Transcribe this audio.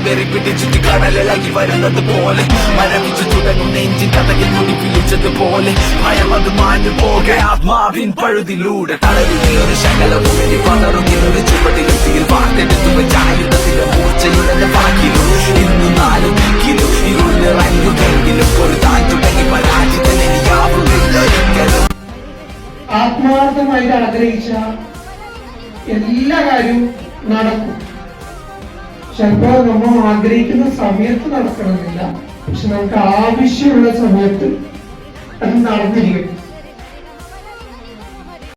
വെറി പിടിച്ചിട്ട് കടലിളകി വരുന്നത് പോലെ മരവിച്ചു തുടങ്ങുന്ന എഞ്ചിൻ കഥകിൽ മുടി പിടിച്ചതുപോലെ ഭയം അത് മാഞ്ഞു പോകെ ആത്മാവിൻ പഴുതിലൂടെ തളരുകയൊരു ശകലവും വേണ്ടി പതറുകയൊരു ചുവട്ടിലും തീർ വാർത്തെടുത്തു വെച്ച ആയുധത്തിലെ മൂർച്ചയുടെ വാക്കിലും ഇന്നു നാലും ദിക്കിലും ഇരുളിറങ്ങുമെങ്കിലും ഒരു താൻ തുടങ്ങി പരാജിതനെനിയാവുന്നില്ല ഒരിക്കലും. ആത്മാർത്ഥമായിട്ട് ആഗ്രഹിച്ച എല്ലാ കാര്യവും നടക്കും. ചിലപ്പോ നമ്മൾ ആഗ്രഹിക്കുന്ന സമയത്ത് നടക്കണമെന്നില്ല, പക്ഷെ നമുക്ക് ആവശ്യമുള്ള സമയത്ത് അത് നടന്നിരിക്കും.